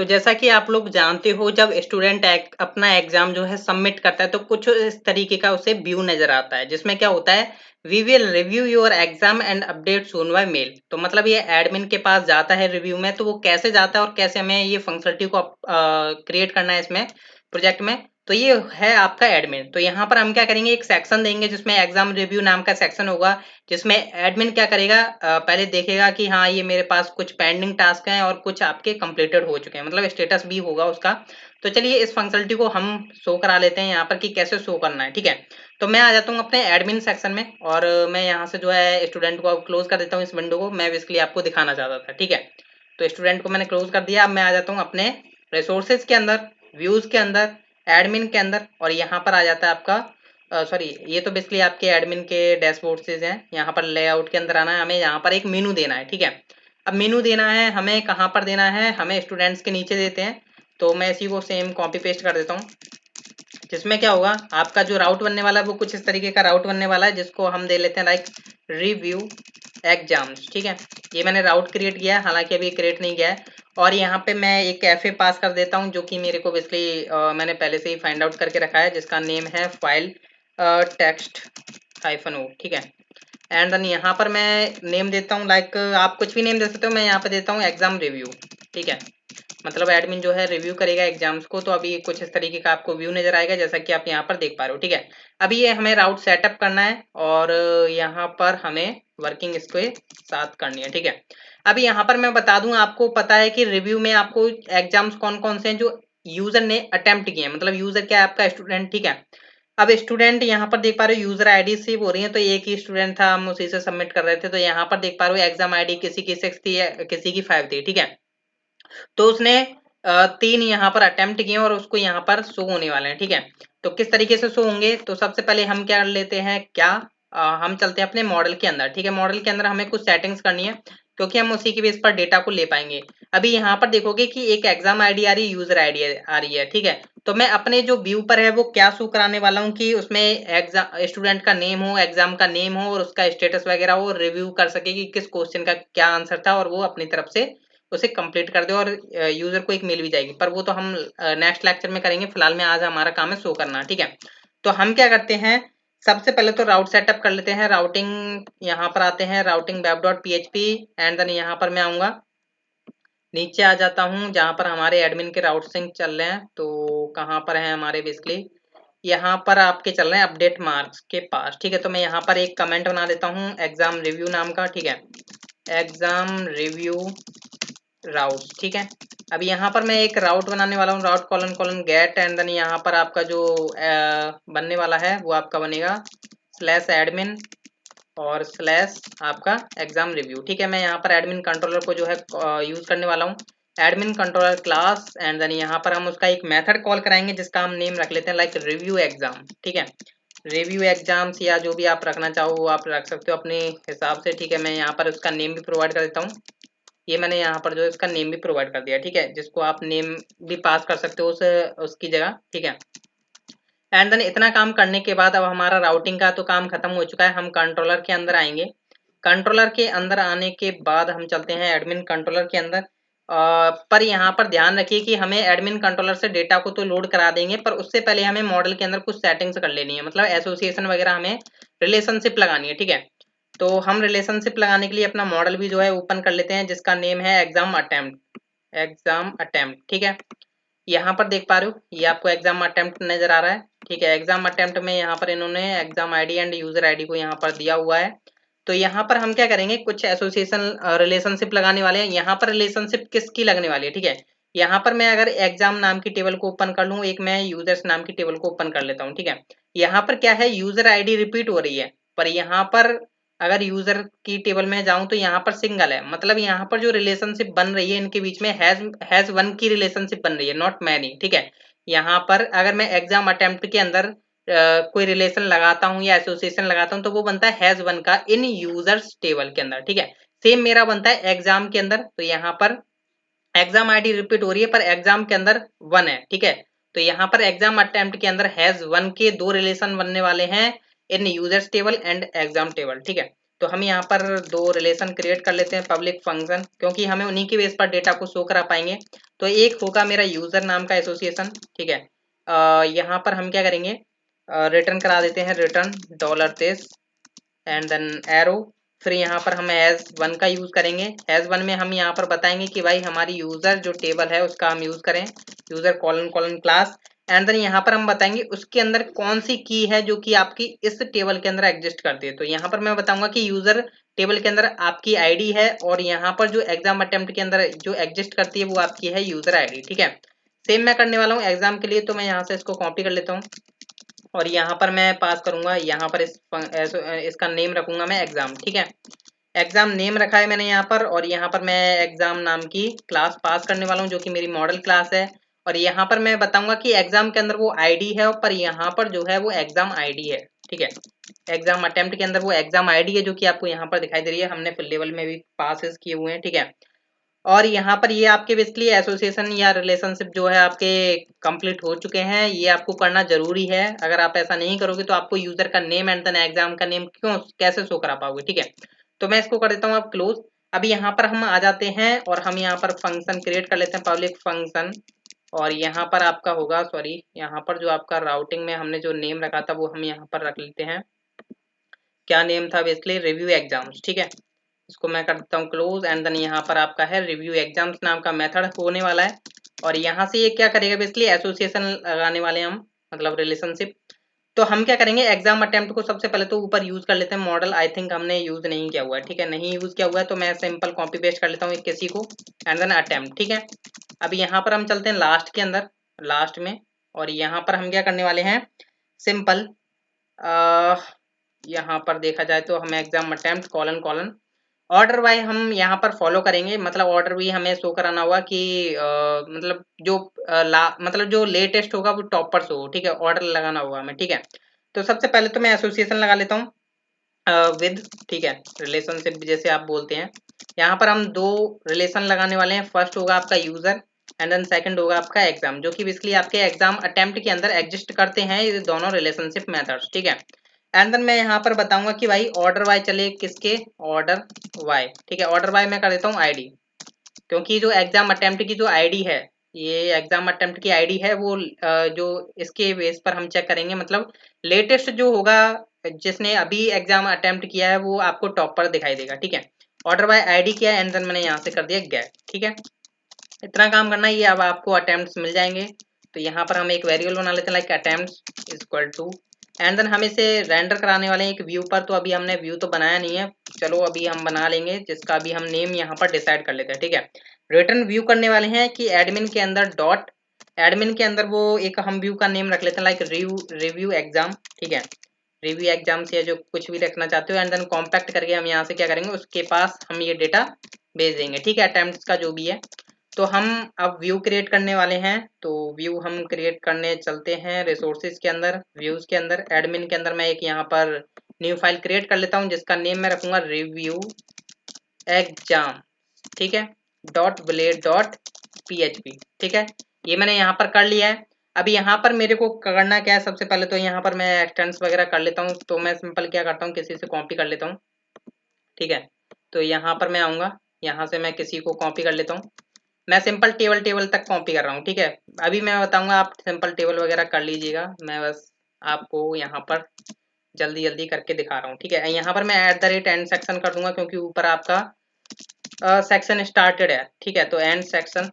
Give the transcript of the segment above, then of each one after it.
तो जैसा कि आप लोग जानते हो, जब स्टूडेंट अपना एग्जाम जो है सबमिट करता है तो कुछ इस तरीके का उसे व्यू नजर आता है, जिसमें क्या होता है, we will review your exam and update soon by mail. तो मतलब ये एडमिन के पास जाता है रिव्यू में, तो वो कैसे जाता है और कैसे हमें ये फंक्शनलिटी को क्रिएट करना है इसमें प्रोजेक्ट में। तो ये है आपका एडमिन। तो यहाँ पर हम क्या करेंगे, एक सेक्शन देंगे जिसमें एग्जाम रिव्यू नाम का सेक्शन होगा, जिसमें एडमिन क्या करेगा, पहले देखेगा कि हाँ ये मेरे पास कुछ पेंडिंग टास्क हैं और कुछ आपके कंप्लीटेड हो चुके हैं, मतलब स्टेटस भी होगा उसका। तो चलिए इस फंक्शनलिटी को हम शो करा लेते हैं यहाँ पर कि कैसे शो करना है। ठीक है, तो मैं आ जाता हूँ अपने एडमिन सेक्शन में और मैं यहाँ से जो है स्टूडेंट को क्लोज कर देता हूँ इस विंडो को। मैं बेसिकली आपको दिखाना चाहता था। ठीक है, तो स्टूडेंट को मैंने क्लोज कर दिया। अब मैं आ जाता हूँ अपने रिसोर्सेज के अंदर, व्यूज के अंदर, एडमिन के अंदर, और यहाँ पर आ जाता है आपका सॉरी, ये तो बेसिकली आपके एडमिन के डैशबोर्ड से हैं। यहाँ पर लेआउट के अंदर आना है, हमें यहाँ पर एक मेनू देना है। ठीक है, अब मेनू देना है हमें कहाँ पर देना है, हमें स्टूडेंट्स के नीचे देते हैं। तो मैं इसी को सेम कॉपी पेस्ट कर देता हूँ, जिसमें क्या होगा, आपका जो राउट बनने वाला है वो कुछ इस तरीके का राउट बनने वाला है, जिसको हम दे लेते हैं लाइक रिव्यू एग्जाम्स। ठीक है, ये मैंने राउट क्रिएट किया है, हालांकि अभी क्रिएट नहीं किया है। और यहाँ पे मैं एक कैफे पास कर देता हूँ, जो कि मेरे को बेसिकली मैंने पहले से ही फाइंड आउट करके रखा है, जिसका नेम है फाइल टेक्स्ट -o। ठीक है, एंड देन यहाँ पर मैं नेम देता हूँ लाइक, आप कुछ भी नेम दे सकते हो, मैं यहाँ पे देता हूँ एग्जाम रिव्यू। ठीक है, मतलब एडमिन जो है रिव्यू करेगा एग्जाम्स को। तो अभी कुछ इस तरीके का आपको व्यू नजर आएगा, जैसा कि आप यहाँ पर देख पा रहे हो। ठीक है, अभी ये हमें राउट सेटअप करना है और यहाँ पर हमें वर्किंग इसके साथ करनी है। ठीक है, अभी यहाँ पर मैं बता दूं, आपको पता है कि रिव्यू में आपको एग्जाम्स कौन कौन से हैं जो यूजर ने अटेम्प्ट किए हैं, मतलब यूजर क्या है, आपका स्टूडेंट। ठीक है, अब स्टूडेंट यहाँ पर देख पा रहे हो यूजर आईडी सेव हो रही है, तो एक ही स्टूडेंट था, हम उसी से सबमिट कर रहे थे। तो यहाँ पर देख पा रहे हो एग्जाम आईडी किसी की 6 थी, किसी की 5 थी। ठीक है, तो उसने 3 यहाँ पर अटेम्प्ट किए और उसको यहाँ पर शो होने वाले हैं। ठीक है, तो किस तरीके से शो होंगे, तो सबसे पहले हम क्या लेते हैं, क्या हम चलते हैं अपने मॉडल के अंदर। ठीक है, मॉडल के अंदर हमें कुछ सेटिंग्स करनी है, क्योंकि हम उसी के बेस पर डेटा को ले पाएंगे। अभी यहाँ पर देखोगे कि एक एग्जाम आईडी आ रही है, यूजर आईडी आ रही है। ठीक है, तो मैं अपने जो व्यू पर है वो क्या शो कराने वाला हूँ कि उसमें एग्जाम स्टूडेंट का नेम हो, एग्जाम का नेम हो और उसका स्टेटस वगैरह हो, रिव्यू कर सके कि किस क्वेश्चन का क्या आंसर था, और वो अपनी तरफ से उसे कंप्लीट कर दे और यूजर को एक मेल भी जाएगी। पर वो तो हम नेक्स्ट लेक्चर में करेंगे, फिलहाल में आज हमारा काम है शो करना। ठीक है, तो हम क्या करते हैं, सबसे पहले तो राउट सेटअप कर लेते हैं। राउटिंग यहाँ पर आते हैं, routing web dot php, and then यहाँ पर मैं आऊंगा, नीचे आ जाता हूँ जहाँ पर हमारे एडमिन के राउट सिंक चल रहे हैं। तो कहाँ पर है हमारे, बेसिकली यहाँ पर आपके चल रहे हैं अपडेट मार्क्स के पास। ठीक है, तो मैं यहाँ पर एक कमेंट बना देता हूँ एग्जाम रिव्यू नाम का। ठीक है, एग्जाम रिव्यू राउट। ठीक है, अब यहाँ पर मैं एक राउट बनाने वाला हूँ, route colon colon get, and then यहाँ पर आपका जो बनने वाला है वो आपका बनेगा स्लैश एडमिन और स्लैश आपका एग्जाम रिव्यू। ठीक है, मैं यहाँ पर एडमिन कंट्रोलर को जो है यूज करने वाला हूँ, admin controller class, and then यहाँ पर हम उसका एक मेथड कॉल कराएंगे जिसका हम नेम रख लेते हैं लाइक रिव्यू एग्जाम। ठीक है, रिव्यू एग्जाम्स या जो भी आप रखना चाहो वो आप रख सकते हो अपने हिसाब से। ठीक है, मैं यहाँ पर उसका नेम भी प्रोवाइड कर देता हूँ, ये मैंने यहाँ पर जो है इसका नेम भी प्रोवाइड कर दिया। ठीक है, जिसको आप नेम भी पास कर सकते हो उसकी जगह। ठीक है, एंड देन इतना काम करने के बाद अब हमारा राउटिंग का तो काम खत्म हो चुका है। हम कंट्रोलर के अंदर आएंगे, कंट्रोलर के अंदर आने के बाद हम चलते हैं एडमिन कंट्रोलर के अंदर। पर यहाँ पर ध्यान रखिए कि हमें एडमिन कंट्रोलर से डेटा को तो लोड करा देंगे, पर उससे पहले हमें मॉडल के अंदर कुछ सेटिंग्स कर लेनी है, मतलब एसोसिएशन वगैरह हमें रिलेशनशिप लगानी है। ठीक है, तो हम रिलेशनशिप लगाने के लिए अपना मॉडल भी जो है ओपन कर लेते हैं, जिसका नेम है एग्जाम अटेम्प्ट। एग्जाम अटेम्प्ट, ठीक है, यहाँ पर देख पा रहे हो ये आपको एग्जाम अटेम्प्ट नजर आ रहा है। ठीक है, एग्जाम अटेम्प्ट में यहाँ पर इन्होंने exam ID and user ID को यहाँ पर दिया हुआ है। तो यहाँ पर हम क्या करेंगे, कुछ एसोसिएशन रिलेशनशिप लगाने वाले हैं। यहाँ पर रिलेशनशिप किसकी लगने वाली है, ठीक है, यहाँ पर मैं अगर एग्जाम नाम की टेबल को ओपन कर लूँ, एक मैं यूजर्स नाम की टेबल को ओपन कर लेता हूँ। ठीक है, यहाँ पर क्या है, यूजर आईडी रिपीट हो रही है, पर यहाँ पर अगर यूजर की टेबल में जाऊं तो यहाँ पर सिंगल है, मतलब यहाँ पर जो रिलेशनशिप बन रही है इनके बीच में हैज वन की रिलेशनशिप बन रही है, नॉट मैनी। ठीक है, यहाँ पर अगर मैं एग्जाम अटेम्प्ट के अंदर कोई रिलेशन लगाता हूँ या एसोसिएशन लगाता हूँ तो वो बनता है हैज वन का इन यूजर्स टेबल के अंदर। ठीक है, सेम मेरा बनता है एग्जाम के अंदर। तो यहाँ पर एग्जाम आईडी रिपीट हो रही है पर एग्जाम के अंदर वन है। ठीक है, तो यहाँ पर एग्जाम अटेम्प्ट के अंदर हैज वन के दो रिलेशन बनने वाले हैं in users table and exam table. ठीक है, तो हम यहाँ पर दो रिलेशन क्रिएट कर लेते हैं पब्लिक फंक्शन, क्योंकि हमें उन्हीं के बेस पर डेटा को शो करा पाएंगे। तो एक होगा मेरा यूजर नाम का एसोसिएशन, ठीक है। यहाँ पर हम क्या करेंगे, रिटर्न करा देते हैं return $this and then arrow. फिर यहाँ पर हम एज वन का यूज करेंगे। एज वन में हम यहाँ पर बताएंगे कि भाई हमारी यूजर जो टेबल है उसका हम यूज करें, user colon colon class. And then यहाँ पर हम बताएंगे उसके अंदर कौन सी की है जो कि आपकी इस टेबल के अंदर एग्जिस्ट करती है। तो यहाँ पर मैं बताऊंगा कि यूजर टेबल के अंदर आपकी आईडी है, और यहाँ पर जो एग्जाम अटेम्प्ट के अंदर जो एग्जिस्ट करती है वो आपकी है यूजर आईडी, ठीक है। सेम मैं करने वाला हूँ एग्जाम के लिए, तो मैं यहाँ से इसको कॉपी कर लेता हूँ और यहाँ पर मैं पास करूंगा, यहाँ पर इसका नेम रखूंगा मैं एग्जाम, ठीक है। एग्जाम नेम रखा है मैंने यहाँ पर, और यहाँ पर मैं एग्जाम नाम की क्लास पास करने वाला हूँ जो कि मेरी मॉडल क्लास है। और यहाँ पर मैं बताऊंगा कि एग्जाम के अंदर वो आईडी है, पर यहाँ पर जो है वो एग्जाम आईडी है, ठीक है। एग्जाम अटेम्प्ट के अंदर वो एग्जाम आईडी है जो कि आपको यहाँ पर दिखाई दे रही है, हमने फिल लेवल में भी पासेस किए हुए हैं, ठीक है। और यहाँ पर ये आपके बेसिकली एसोसिएशन या रिलेशनशिप जो है आपके कंप्लीट हो चुके हैं, ये आपको करना जरूरी है। अगर आप ऐसा नहीं करोगे तो आपको यूजर का नेम एंड देन एग्जाम का नेम कैसे शो करा पाओगे, ठीक है। तो मैं इसको कर देता हूँ अब क्लोज। अभी यहाँ पर हम आ जाते हैं और हम यहाँ पर फंक्शन क्रिएट कर लेते हैं पब्लिक फंक्शन। और यहाँ पर आपका होगा, सॉरी, यहाँ पर जो आपका राउटिंग में हमने जो नेम रखा था वो हम यहाँ पर रख लेते हैं। क्या नेम था बेसिकली, रिव्यू एग्जाम्स, ठीक है। इसको मैं कर देता हूँ क्लोज एंड देन यहाँ पर आपका है रिव्यू एग्जाम्स नाम का मेथड होने वाला है। और यहाँ से ये क्या करेगा बेसिकली, एसोसिएशन लगाने वाले हम, मतलब रिलेशनशिप। तो हम क्या करेंगे, एग्जाम अटेम्प्ट को सबसे पहले तो ऊपर यूज कर लेते हैं। मॉडल आई थिंक हमने यूज नहीं किया हुआ है, ठीक है, नहीं यूज किया हुआ है, तो मैं सिंपल कॉपी पेस्ट कर लेता हूँ किसी को एंड देन अटेम्प्ट, ठीक है। अभी यहाँ पर हम चलते हैं लास्ट के अंदर, लास्ट में, और यहाँ पर हम क्या करने वाले हैं, सिंपल यहाँ पर देखा जाए तो हम exam attempt colon colon order wise हम यहाँ पर फॉलो करेंगे। मतलब ऑर्डर भी हमें शो कराना होगा कि मतलब जो मतलब जो लेटेस्ट होगा वो टॉप पर शो हो, ठीक है, ऑर्डर लगाना होगा हमें, ठीक है। तो सबसे पहले तो मैं एसोसिएशन लगा लेता हूँ विद, ठीक है, रिलेशनशिप जैसे आप बोलते हैं। यहाँ पर हम दो रिलेशन लगाने वाले हैं। फर्स्ट होगा आपका यूजर एंड देन सेकंड होगा आपका एग्जाम, जो कि बेसिकली आपके एग्जाम अटेम्प्ट के अंदर एग्जिस्ट करते हैं ये दोनों रिलेशनशिप मेथड्स, ठीक है। एंड देन मैं यहाँ पर बताऊंगा कि भाई ऑर्डर वाई चले किसके, ऑर्डर वाई, ठीक है। ऑर्डर वाई मैं कर देता हूँ आईडी, क्योंकि जो एग्जाम अटेम्प्ट की जो आईडी है, ये एग्जाम अटेम्प्ट की आईडी है, वो जो इसके बेस पर हम चेक करेंगे, मतलब लेटेस्ट जो होगा जिसने अभी एग्जाम अटेम्प्ट किया है वो आपको टॉप पर दिखाई देगा, ठीक है। ऑर्डर बाय आईडी किया एंड देन मैंने यहाँ से कर दिया गेट, ठीक है। इतना काम करना है, ये अब आपको अटेम्प्ट्स मिल जाएंगे। तो यहाँ पर हम एक वेरिएबल बना लेते हैं like attempts is equal to, and then हम इसे रेंडर कराने वाले हैं एक व्यू पर। तो अभी हमने व्यू तो बनाया नहीं है, चलो अभी हम बना लेंगे, जिसका अभी हम नेम यहाँ पर डिसाइड कर लेते हैं, ठीक है। रिटर्न व्यू करने वाले हैं कि एडमिन के अंदर डॉट, एडमिन के अंदर वो एक हम व्यू का नेम रख लेते हैं लाइक रिव्यू एग्जाम, ठीक है। रिव्यू एग्जाम से जो कुछ भी रखना चाहते हो, एंड देन कॉम्पैक्ट करके हम यहाँ से क्या करेंगे, उसके पास हम ये डेटा भेज देंगे, ठीक है, अटेम्प्ट्स का जो भी है। तो हम अब व्यू क्रिएट करने वाले हैं। तो व्यू हम क्रिएट करने चलते हैं रिसोर्सेज के अंदर, व्यूज के अंदर, एडमिन के अंदर मैं एक यहाँ पर न्यू फाइल क्रिएट कर लेता हूँ जिसका नेम मैं रखूंगा रिव्यू एग्जाम, ठीक है, .blade.php, ठीक है। ये मैंने यहाँ पर कर लिया है। अभी यहाँ पर मेरे को करना क्या है, सबसे पहले तो यहाँ पर मैं एक्सटेंस वगैरह कर लेता हूँ। तो मैं सिंपल क्या करता हूँ, किसी से कॉपी कर लेता हूँ, ठीक है। तो यहाँ पर मैं आऊँगा, यहाँ से मैं किसी को कॉपी कर लेता हूँ। मैं सिंपल टेबल तक कॉपी कर रहा हूँ, ठीक है। अभी मैं बताऊंगा, आप सिंपल टेबल वगैरह कर लीजिएगा, मैं बस आपको यहाँ पर जल्दी जल्दी करके दिखा रहा हूँ, ठीक है। यहाँ पर मैं @end सेक्शन कर दूंगा, क्योंकि ऊपर आपका सेक्शन स्टार्टेड है, ठीक है। तो एंड सेक्शन,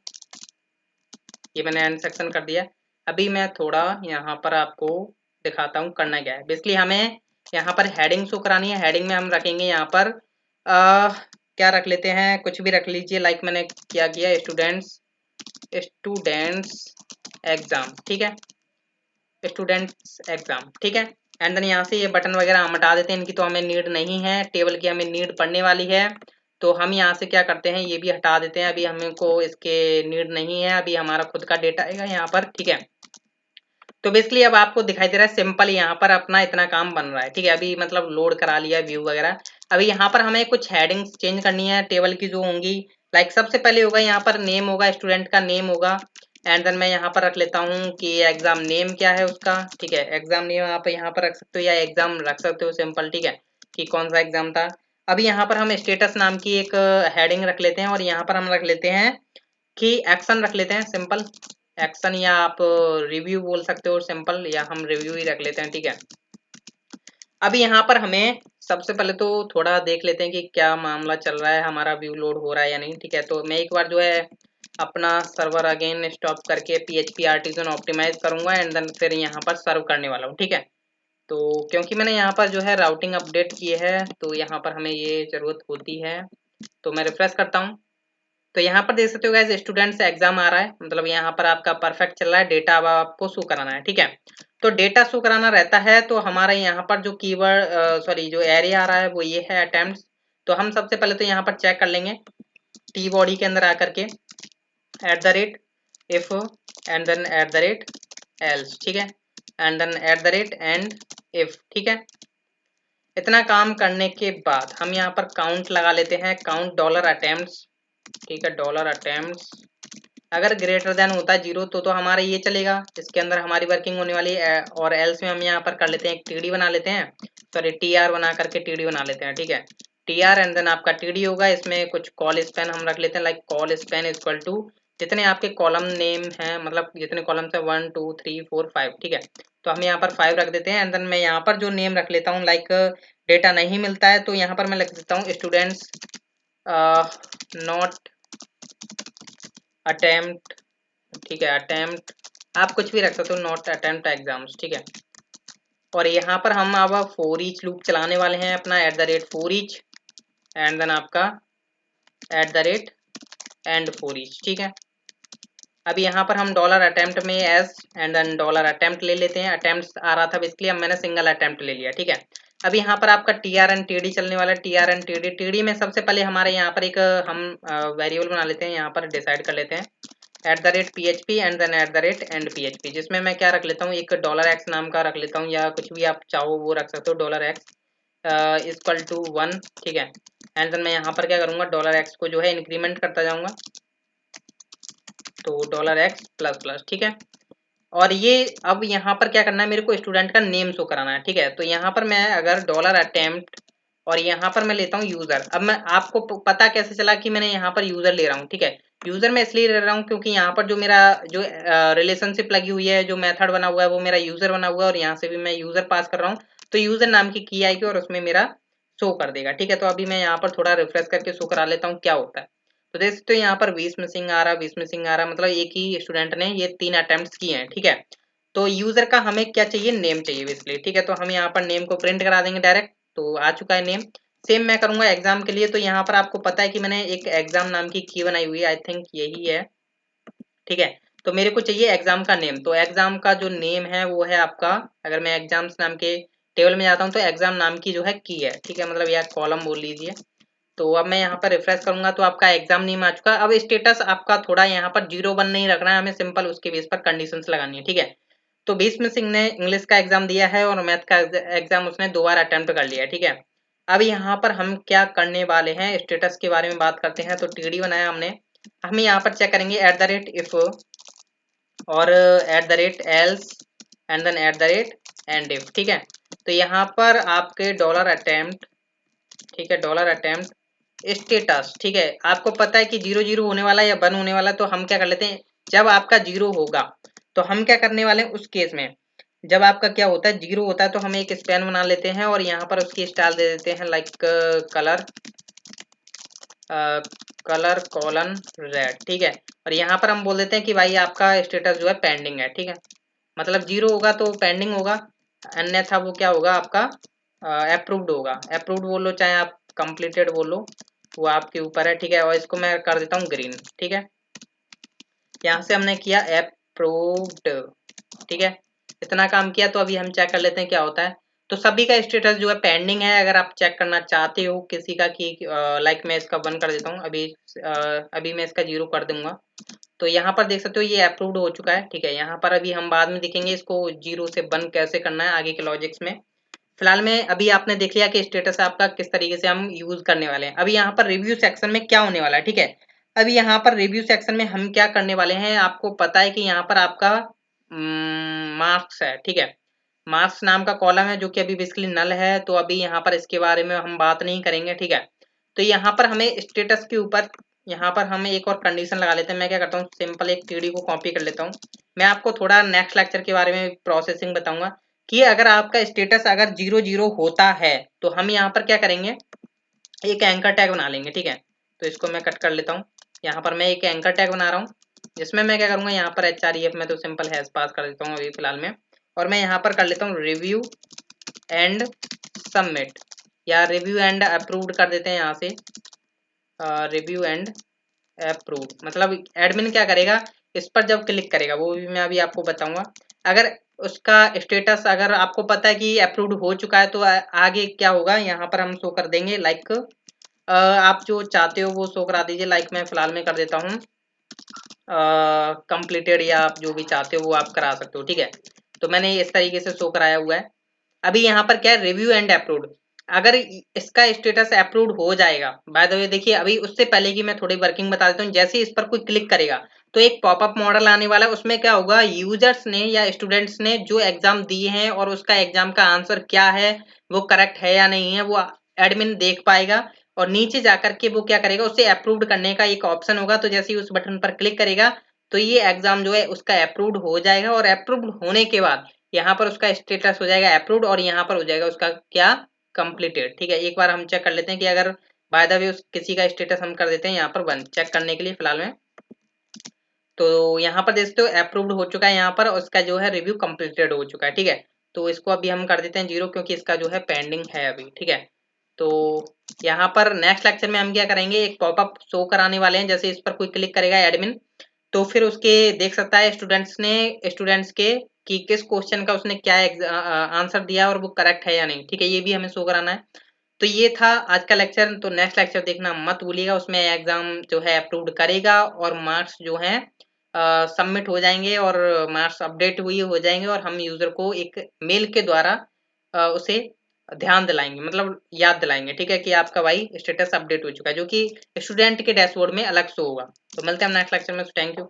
ये मैंने एंड सेक्शन कर दिया। अभी मैं थोड़ा यहाँ पर आपको दिखाता हूँ करना क्या है। बेसिकली हमें यहाँ पर हेडिंग शो करानी है। हेडिंग में हम रखेंगे यहाँ पर क्या रख लेते हैं, कुछ भी रख लीजिए, लाइक मैंने क्या किया, स्टूडेंट्स एग्जाम, ठीक है, स्टूडेंट्स एग्जाम, ठीक है। एंड देन यहाँ से ये बटन वगैरह हम हटा देते हैं, इनकी तो हमें नीड नहीं है, टेबल की हमें नीड पड़ने वाली है। तो हम यहाँ से क्या करते हैं, ये भी हटा देते हैं, अभी हमको इसके नीड नहीं है, अभी हमारा खुद का डेटा आएगा यहाँ पर, ठीक है। तो बेसिकली अब आपको दिखाई दे रहा है सिंपल यहाँ पर अपना इतना काम बन रहा है, ठीक है। अभी मतलब लोड करा लिया व्यू वगैरह। अभी यहाँ पर हमें कुछ हेडिंग्स चेंज करनी है टेबल की जो होंगी, लाइक सबसे पहले होगा यहाँ पर नेम होगा, स्टूडेंट का नेम होगा। एंड देन मैं यहाँ पर रख लेता हूँ कि एग्जाम नेम क्या है उसका, ठीक है। एग्जाम नेम आप यहाँ पर रख सकते हो या एग्जाम रख सकते हो सिंपल, ठीक है, कि कौन सा एग्जाम था। अभी यहाँ पर हम स्टेटस नाम की एक हेडिंग रख लेते हैं और यहाँ पर हम रख लेते हैं कि एक्शन रख लेते हैं, सिंपल एक्शन, या आप रिव्यू बोल सकते हो सिंपल, या हम रिव्यू ही रख लेते हैं, ठीक है। अभी यहाँ पर हमें सबसे पहले तो थोड़ा देख लेते हैं कि क्या मामला चल रहा है, हमारा व्यू लोड हो रहा है या नहीं, ठीक है। तो मैं एक बार जो है अपना सर्वर अगेन स्टॉप करके PHP आर्टिजन ऑप्टिमाइज करूंगा एंड देन फिर यहाँ पर सर्व करने वाला हूँ, ठीक है। तो क्योंकि मैंने यहाँ पर जो है राउटिंग अपडेट की है तो यहाँ पर हमें ये जरूरत होती है, तो मैं रिफ्रेश करता हूँ। तो यहाँ पर देख सकते हो गाइस स्टूडेंट्स एग्जाम आ रहा है, मतलब यहाँ पर आपका परफेक्ट चल रहा है, डेटा अब आपको शो कराना है, ठीक है। तो डेटा शो कराना रहता है तो हमारा यहाँ पर जो कीवर्ड सॉरी जो एरे आ रहा है वो ये है अटेम्प्ट्स। तो हम सबसे पहले तो यहाँ पर चेक कर लेंगे टी बॉडी के अंदर आकर के @ इफ एंड देन @एल्स, ठीक है, एंड देन एंड इफ, ठीक है। इतना काम करने के बाद हम यहाँ पर काउंट लगा लेते हैं, काउंट $अटेम्प्ट्स, ठीक है, $अटेम्प्ट्स अगर ग्रेटर देन होता है 0 तो हमारा ये चलेगा, इसके अंदर हमारी वर्किंग होने वाली है। और एल्स में हम यहाँ पर कर लेते हैं एक टीडी बना लेते हैं, सॉरी TR बना करके टीडी बना लेते हैं, ठीक है। TR एंड देन आपका टीडी होगा, इसमें कुछ कॉल स्पैन हम रख लेते हैं, like col span equal to जितने आपके कॉलम नेम हैं, मतलब जितने कॉलम है 1 2 3 4 5, ठीक है। तो हम यहाँ पर 5 रख देते हैं एंड देन मैं यहाँ पर जो नेम रख लेता हूँ, लाइक डेटा नहीं मिलता है तो यहाँ पर मैं लिख देता हूँ स्टूडेंट्स नॉट अटेम्प्ट, ठीक है, अटेम्प्ट आप कुछ भी रख सकते हो, नॉट अटेम्प्ट एग्जाम्स, ठीक है। और यहाँ पर हम अब फॉर ईच लूप चलाने वाले हैं अपना @for each एंड देन आपका @end for each, ठीक है। अब यहाँ पर हम $अटेम्प्ट में एस एंड देन $अटेम्प्ट ले लेते हैं, अटेम्प्ट आ रहा था इसलिए अब मैंने सिंगल अटेम्प्ट ले लिया, ठीक है। अब यहाँ पर आपका TR एंड TD चलने वाला है, TR एंड TD में सबसे पहले हमारे यहाँ पर एक हम वेरिएबल बना लेते हैं, यहाँ पर डिसाइड कर लेते हैं @PHP and then @end PHP, जिसमें मैं क्या रख लेता हूँ एक $x नाम का रख लेता हूँ, या कुछ भी आप चाहो वो रख सकते हो, $x इक्वल टू 1, ठीक है। एंड देन मैं यहाँ पर क्या करूँगा $x को जो है इंक्रीमेंट करता जाऊँगा, तो $x प्लस प्लस, ठीक है। और ये अब यहाँ पर क्या करना है, मेरे को स्टूडेंट का नेम शो कराना है, ठीक है। तो यहाँ पर मैं अगर $अटेम्प्ट और यहाँ पर मैं लेता हूँ यूजर, अब मैं आपको पता कैसे चला कि मैंने यहाँ पर यूजर ले रहा हूँ, ठीक है। यूजर मैं इसलिए ले रहा हूँ क्योंकि यहाँ पर जो मेरा जो रिलेशनशिप लगी हुई है, जो मेथड बना हुआ है वो मेरा यूजर बना हुआ है, और यहाँ से भी मैं यूजर पास कर रहा हूँ, तो यूजर नाम की आएगी और उसमें मेरा शो कर देगा, ठीक है। तो अभी मैं यहाँ पर थोड़ा रिफ्रेश करके शो करा लेता हूँ क्या होता है। तो देख सकते हो यहाँ पर 20 मिसिंग आ रहा है, 20 मिसिंग आ रहा है, मतलब एक ही स्टूडेंट ने ये 3 अटेम्प्ट्स किए हैं, ठीक है। तो यूजर का हमें क्या चाहिए, नेम चाहिए बेसिकली, ठीक है। तो हम यहाँ पर नेम को प्रिंट करा देंगे डायरेक्ट, तो आ चुका है नेम। सेम मैं करूंगा एग्जाम के लिए, तो यहाँ पर आपको पता है कि मैंने एक एग्जाम नाम की बनाई हुई है, आई थिंक यही है, ठीक है। तो मेरे को चाहिए एग्जाम का नेम, तो एग्जाम का जो नेम है वो है आपका, अगर मैं एग्जाम्स नाम के टेबल में जाता हूँ तो एग्जाम नाम की जो है की है, ठीक है, मतलब यह कॉलम बोल लीजिए। तो अब मैं यहाँ पर रिफ्रेश करूंगा तो आपका एग्जाम नेम आ चुका है। अब स्टेटस आपका थोड़ा यहाँ पर 0 1 नहीं रखना है, हमें सिंपल उसके बेस पर कंडीशंस लगानी है, ठीक है। तो 20 में सिंह ने इंग्लिश का एग्जाम दिया है और मैथ का एग्जाम उसने 2 बार अटेम्प्ट कर लिया है, ठीक है। अब यहाँ पर हम क्या करने वाले हैं, स्टेटस के बारे में बात करते हैं। तो टीडी बनाया हमने, हम यहाँ पर चेक करेंगे @if और @else and then end if, ठीक है। तो यहाँ पर आपके $अटेम्प्ट, ठीक है, $अटेम्प्ट स्टेटस, ठीक है। आपको पता है कि 0 0 होने वाला है या 1 होने वाला है, तो हम क्या कर लेते हैं, जब आपका 0 होगा तो हम क्या करने वाले हैं उस केस में, जब आपका क्या होता है 0 होता है तो हम एक स्पैन बना लेते हैं और यहाँ पर उसकी स्टाइल दे देते हैं, लाइक कलर कॉलन रेड, ठीक है। और यहाँ पर हम बोल देते हैं कि भाई आपका स्टेटस जो है पेंडिंग है, ठीक है, मतलब 0 होगा तो पेंडिंग होगा, अन्यथा वो क्या होगा आपका अप्रूव्ड होगा। अप्रूव्ड बोलो चाहे आप कंप्लीटेड बोलो, वो आपके ऊपर है, ठीक है। और इसको मैं कर देता हूँ ग्रीन, ठीक है। यहाँ से हमने किया अप्रूव्ड, ठीक है, इतना काम किया। तो अभी हम चेक कर लेते हैं क्या होता है। तो सभी का स्टेटस जो है पेंडिंग है, अगर आप चेक करना चाहते हो किसी का कि लाइक मैं इसका 1 कर देता हूँ, अभी मैं इसका 0 कर दूंगा, तो यहाँ पर देख सकते हो ये अप्रूव्ड हो चुका है, ठीक है। यहाँ पर अभी हम बाद में देखेंगे इसको 0 से 1 कैसे करना है आगे के लॉजिक्स में। फिलहाल में अभी आपने देख लिया कि स्टेटस आपका किस तरीके से हम यूज करने वाले हैं। अभी यहाँ पर रिव्यू सेक्शन में क्या होने वाला है, ठीक है। अभी यहाँ पर रिव्यू सेक्शन में हम क्या करने वाले हैं, आपको पता है कि यहाँ पर आपका मार्क्स है, ठीक है। मार्क्स नाम का कॉलम है जो कि अभी बेसिकली नल है, तो अभी यहाँ पर इसके बारे में हम बात नहीं करेंगे, ठीक है। तो यहाँ पर हमें स्टेटस के ऊपर यहाँ पर हमें एक और कंडीशन लगा लेते हैं। मैं क्या करता हूँ, सिंपल एक टीडी को कॉपी कर लेता हूँ। मैं आपको थोड़ा नेक्स्ट लेक्चर के बारे में प्रोसेसिंग बताऊंगा कि अगर आपका स्टेटस अगर 0 0 होता है तो हम यहाँ पर क्या करेंगे, एक एंकर टैग बना लेंगे, ठीक है। तो इसको मैं कट कर लेता हूँ। यहाँ पर मैं एक एंकर टैग बना रहा हूँ जिसमें मैं क्या करूँगा, यहाँ पर href में तो सिंपल हैज पास कर देता हूँ अभी फिलहाल में, और मैं यहाँ पर कर लेता हूँ रिव्यू एंड सबमिट, या रिव्यू एंड अप्रूव्ड कर देते हैं यहाँ से, रिव्यू एंड अप्रूव। मतलब एडमिन क्या करेगा, इस पर जब क्लिक करेगा, वो भी मैं अभी आपको बताऊंगा। अगर उसका स्टेटस अगर आपको पता है कि अप्रूव्ड हो चुका है तो आगे क्या होगा, यहाँ पर हम शो कर देंगे लाइक आप जो चाहते हो वो शो करा दीजिए। लाइक मैं फिलहाल में कर देता हूँ कंप्लीटेड, या आप जो भी चाहते हो वो आप करा सकते हो, ठीक है। तो मैंने इस तरीके से शो कराया हुआ है। अभी यहाँ पर क्या है, रिव्यू एंड अप्रूव्ड। अगर इसका स्टेटस अप्रूव्ड हो जाएगा, बाय द वे देखिए अभी उससे पहले की मैं थोड़ी वर्किंग बता देता हूँ। जैसे ही इस पर कोई क्लिक करेगा तो एक पॉपअप मॉडल आने वाला है, उसमें क्या होगा, यूजर्स ने या स्टूडेंट्स ने जो एग्जाम दिए हैं और उसका एग्जाम का आंसर क्या है, वो करेक्ट है या नहीं है, वो एडमिन देख पाएगा। और नीचे जाकर के वो क्या करेगा, उसे अप्रूव्ड करने का एक ऑप्शन होगा, तो जैसे ही उस बटन पर क्लिक करेगा तो ये एग्जाम जो है उसका अप्रूव्ड हो जाएगा। और अप्रूव्ड होने के बाद यहाँ पर उसका स्टेटस हो जाएगा अप्रूव्ड, और यहाँ पर हो जाएगा उसका क्या, कंप्लीटेड, ठीक है। एक बार हम चेक कर लेते हैं कि अगर बाय द वे उस किसी का स्टेटस हम कर देते हैं यहाँ पर 1 चेक करने के लिए फिलहाल में, तो यहाँ पर देख सकते हो अप्रूव्ड हो चुका है यहाँ पर, और उसका जो है रिव्यू कंप्लीटेड हो चुका है, ठीक है। तो इसको अभी हम कर देते हैं 0 क्योंकि इसका जो है पेंडिंग है अभी, ठीक है। तो यहाँ पर नेक्स्ट लेक्चर में हम क्या करेंगे, एक पॉपअप शो कराने वाले हैं। जैसे इस पर कोई क्लिक करेगा एडमिन, तो फिर उसके देख सकता है स्टूडेंट्स के कि किस क्वेश्चन का उसने क्या आंसर दिया और वो करेक्ट है या नहीं, ठीक है। ये भी हमें शो कराना है। तो ये था आज का लेक्चर। तो नेक्स्ट लेक्चर देखना मत भूलिएगा, उसमें एग्जाम जो है अप्रूव्ड करेगा और मार्क्स जो हैं सबमिट हो जाएंगे और मार्क्स अपडेट हुई हो जाएंगे, और हम यूजर को एक मेल के द्वारा उसे ध्यान दिलाएंगे, मतलब याद दिलाएंगे, ठीक है, कि आपका भाई स्टेटस अपडेट हो चुका है, जो कि स्टूडेंट के डैशबोर्ड में अलग शो होगा। तो मिलते हैं हम नेक्स्ट लेक्चर में। Thank you.